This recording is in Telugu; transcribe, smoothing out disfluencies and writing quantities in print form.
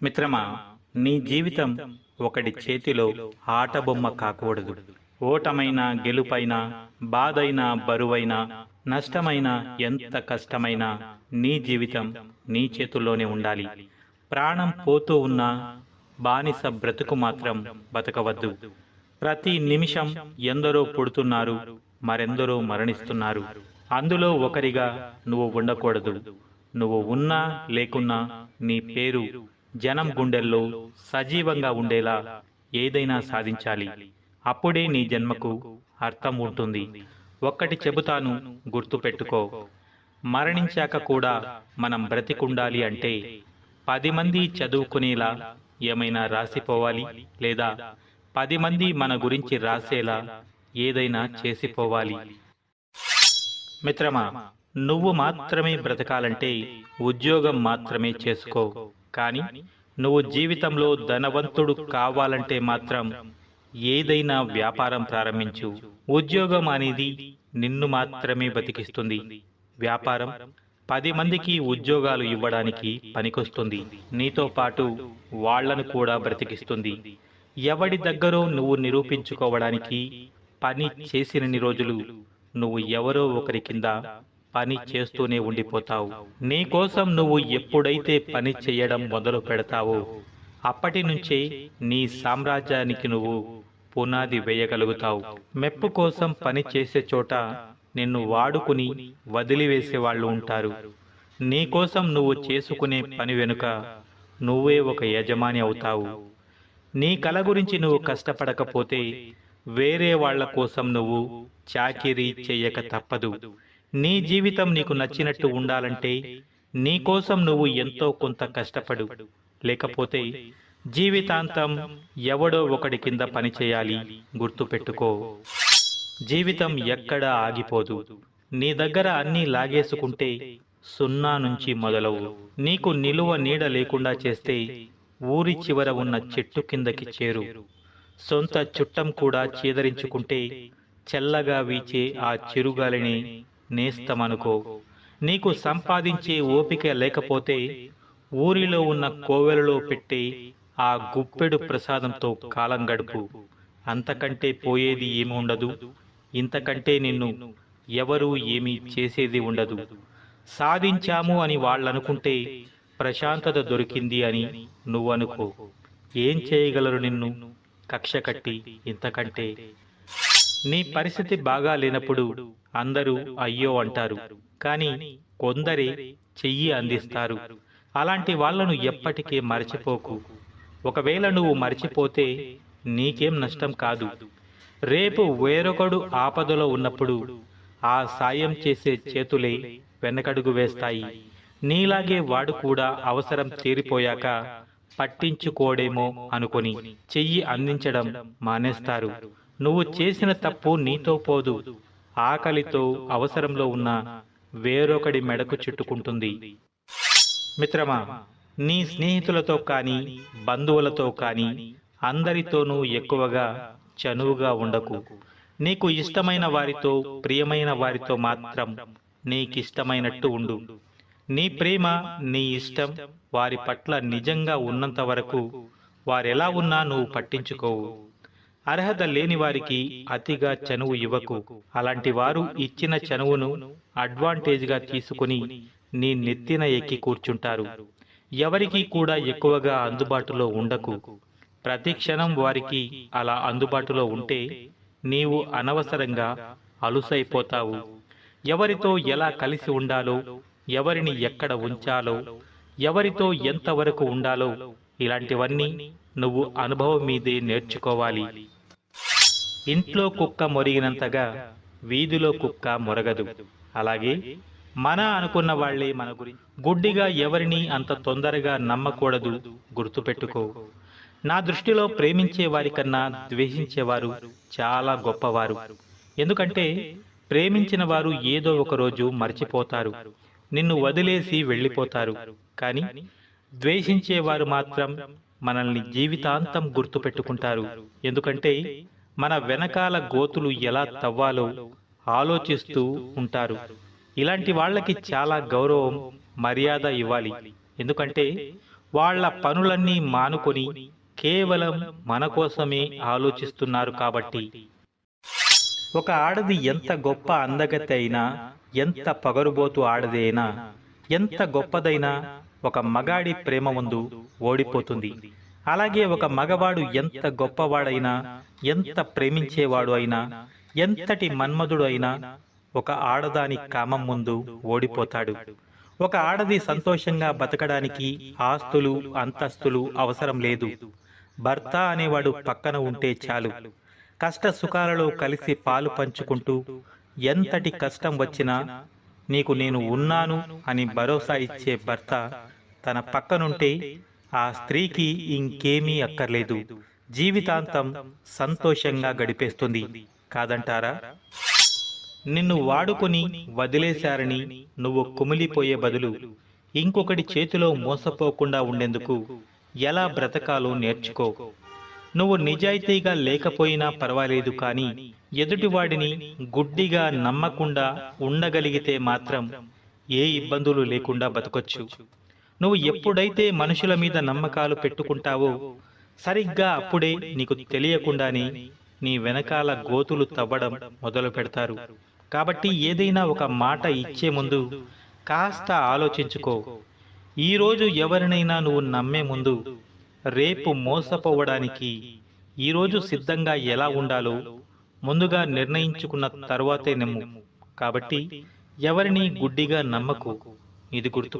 మిత్రమా, నీ జీవితం ఒకడి చేతిలో ఆటబొమ్మ కాకూడదు. ఓటమైనా గెలుపైనా, బాధైనా బరువైనా, నష్టమైనా ఎంత కష్టమైనా నీ జీవితం నీ చేతుల్లోనే ఉండాలి. ప్రాణం పోతూ ఉన్న బానిస బ్రతుకు మాత్రం బతకవద్దు. ప్రతి నిమిషం ఎందరో పుడుతున్నారు, మరెందరో మరణిస్తున్నారు. అందులో ఒకరిగా నువ్వు ఉండకూడదు. నువ్వు ఉన్నా లేకున్నా నీ పేరు జనం గుండెల్లో సజీవంగా ఉండేలా ఏదైనా సాధించాలి. అప్పుడే నీ జన్మకు అర్థం ఉంటుంది. ఒక్కటి చెబుతాను, గుర్తుపెట్టుకో. మరణించాక కూడా మనం బ్రతికుండాలి అంటే 10 మంది చదువుకునేలా ఏమైనా రాసిపోవాలి, లేదా 10 మంది మన గురించి రాసేలా ఏదైనా చేసిపోవాలి. మిత్రమా, నువ్వు మాత్రమే బ్రతకాలంటే ఉద్యోగం మాత్రమే చేసుకో. కానీ నువ్వు జీవితంలో ధనవంతుడు కావాలంటే మాత్రం ఏదైనా వ్యాపారం ప్రారంభించు. ఉద్యోగం అనేది నిన్ను మాత్రమే బతికిస్తుంది. వ్యాపారం 10 మందికి ఉద్యోగాలు ఇవ్వడానికి పనికొస్తుంది. నీతో పాటు వాళ్లను కూడా బ్రతికిస్తుంది. ఎవడి దగ్గరో నువ్వు నిరూపించుకోవడానికి పని చేసినన్ని రోజులు నువ్వు ఎవరో ఒకరి కింద పని చేస్తూనే ఉండిపోతావు. నీకోసం నువ్వు ఎప్పుడైతే పని చేయడం మొదలు పెడతావో అప్పటి నుంచే నీ సామ్రాజ్యానికి నువ్వు పునాది వేయగలుగుతావు. మెప్పు కోసం పని చేసే చోట నిన్ను వాడుకుని వదిలివేసే వాళ్ళు ఉంటారు. నీకోసం నువ్వు చేసుకునే పని వెనుక నువ్వే ఒక యజమాని అవుతావు. నీ కల గురించి నువ్వు కష్టపడకపోతే వేరే వాళ్ల కోసం నువ్వు చాకిరీ చేయక తప్పదు. నీ జీవితం నీకు నచ్చినట్టు ఉండాలంటే నీకోసం నువ్వు ఎంతో కొంత కష్టపడు. లేకపోతే జీవితాంతం ఎవడో ఒకడి కింద పనిచేయాలి. గుర్తుపెట్టుకో, జీవితం ఎక్కడా ఆగిపోదు. నీ దగ్గర అన్నీ లాగేసుకుంటే 0 నుంచి మొదలవు. నీకు నిలువ నీడ లేకుండా చేస్తే ఊరి చివర ఉన్న చెట్టు కిందకి చేరు. సొంత చుట్టం కూడా చీదరించుకుంటే చల్లగా వీచే ఆ చిరుగాలిని నేస్తమనుకో. నీకు సంపాదించే ఓపిక లేకపోతే ఊరిలో ఉన్న కోవెలలో పెట్టి ఆ గుప్పెడు ప్రసాదంతో కాలం గడుపు. అంతకంటే పోయేది ఏమి ఉండదు. ఇంతకంటే నిన్ను ఎవరూ ఏమీ చేసేది ఉండదు. సాధించాము అని వాళ్ళనుకుంటే ప్రశాంతత దొరికింది అని నువ్వనుకో. ఏం చేయగలరు నిన్ను కక్ష కట్టి? ఇంతకంటే నీ పరిస్థితి బాగా లేనప్పుడు అందరూ అయ్యో అంటారు, కానీ కొందరే చెయ్యి అందిస్తారు. అలాంటి వాళ్లను ఎప్పటికీ మర్చిపోకు. ఒకవేళ నువ్వు మర్చిపోతే నీకేం నష్టం కాదు. రేపు వేరొకడు ఆపదలో ఉన్నప్పుడు ఆ సాయం చేసే చేతులే వెనకడుగు వేస్తాయి. నీలాగే వాడు కూడా అవసరం తీరిపోయాక పట్టించుకోడేమో అనుకొని చెయ్యి అందించడం మానేస్తారు. నువ్వు చేసిన తప్పు నీతో పోదు, ఆకలితో అవసరంలో ఉన్న వేరొకడి మెడకు చుట్టుకుంటుంది. మిత్రమా, నీ స్నేహితులతో కానీ బంధువులతో కానీ అందరితోనూ ఎక్కువగా చనువుగా ఉండకు. నీకు ఇష్టమైన వారితో, ప్రియమైన వారితో మాత్రం నీకిష్టమైనట్టు ఉండు. నీ ప్రేమ, నీ ఇష్టం వారి పట్ల నిజంగా ఉన్నంత వరకు వారెలా ఉన్నా నువ్వు పట్టించుకోవు. అర్హత లేని వారికి అతిగా చనువు ఇవ్వకు. అలాంటి వారు ఇచ్చిన చనువును అడ్వాంటేజ్గా తీసుకుని నీ నెత్తిన ఎక్కి కూర్చుంటారు. ఎవరికి కూడా ఎక్కువగా అందుబాటులో ఉండకు. ప్రతి క్షణం వారికి అలా అందుబాటులో ఉంటే నీవు అనవసరంగా అలుసైపోతావు. ఎవరితో ఎలా కలిసి ఉండాలో, ఎవరిని ఎక్కడ ఉంచాలో, ఎవరితో ఎంతవరకు ఉండాలో ఇలాంటివన్నీ నువ్వు అనుభవం మీదే నేర్చుకోవాలి. ఇంట్లో కుక్క మొరిగినంతగా వీధిలో కుక్క మొరగదు. అలాగే మన అనుకున్న వాళ్లే మన గురించి. గుడ్డిగా ఎవరిని అంత తొందరగా నమ్మకూడదు. గుర్తుపెట్టుకో, నా దృష్టిలో ప్రేమించే వారికన్నా ద్వేషించేవారు చాలా గొప్పవారు. ఎందుకంటే ప్రేమించిన వారు ఏదో ఒక రోజు మర్చిపోతారు, నిన్ను వదిలేసి వెళ్ళిపోతారు. కానీ ద్వేషించేవారు మాత్రం మనల్ని జీవితాంతం గుర్తుపెట్టుకుంటారు. ఎందుకంటే మన వెనకాల గోతులు ఎలా తవ్వాలో ఆలోచిస్తూ ఉంటారు. ఇలాంటి వాళ్ళకి చాలా గౌరవం, మర్యాద ఇవ్వాలి. ఎందుకంటే వాళ్ళ పనులన్నీ మానుకొని కేవలం మన కోసమే ఆలోచిస్తున్నారు కాబట్టి. ఒక ఆడది ఎంత గొప్ప అందగత్తె అయినా, ఎంత పగరుబోతు ఆడది అయినా, ఎంత గొప్పదైనా ఒక మగాడి ప్రేమ ముందు ఓడిపోతుంది. అలాగే ఒక మగవాడు ఎంత గొప్పవాడైనా, ఎంత ప్రేమించేవాడు అయినా, ఎంతటి మన్మధుడు అయినా ఒక ఆడదాని కామం ముందు ఓడిపోతాడు. ఒక ఆడది సంతోషంగా బతకడానికి ఆస్తులు అంతస్తులు అవసరం లేదు. భర్త అనేవాడు పక్కన ఉంటే చాలు. కష్ట సుఖాలలో కలిసి పాలు పంచుకుంటూ ఎంతటి కష్టం వచ్చినా నీకు నేను ఉన్నాను అని భరోసా ఇచ్చే భర్త తన పక్కనుంటే ఆ స్త్రీకి ఇంకేమీ అక్కర్లేదు. జీవితాంతం సంతోషంగా గడిపేస్తుంది. కాదంటారా? నిన్ను వాడుకొని వదిలేశారని నువ్వు కుమిలిపోయే బదులు ఇంకొకటి చేతిలో మోసపోకుండా ఉండేందుకు ఎలా బ్రతకాలో నేర్చుకో. నువ్వు నిజాయితీగా లేకపోయినా పర్వాలేదు, కానీ ఎదుటివాడిని గుడ్డిగా నమ్మకుండా ఉండగలిగితే మాత్రం ఏ ఇబ్బందులు లేకుండా బతకొచ్చు. నువ్వు ఎప్పుడైతే మనుషుల మీద నమ్మకాలు పెట్టుకుంటావో సరిగ్గా అప్పుడే నీకు తెలియకుండానే నీ వెనకాల గోతులు తవ్వడం మొదలు పెడతారు. కాబట్టి ఏదైనా ఒక మాట ఇచ్చే ముందు కాస్త ఆలోచించుకో. ఈరోజు ఎవరినైనా నువ్వు నమ్మే ముందు రేపు మోసపోవడానికి ఈరోజు సిద్ధంగా ఎలా ఉండాలో ముందుగా నిర్ణయించుకున్న తర్వాతే నమ్ము. కాబట్టి ఎవరిని గుడ్డిగా నమ్మకు. ఇది గుర్తుపెట్టు.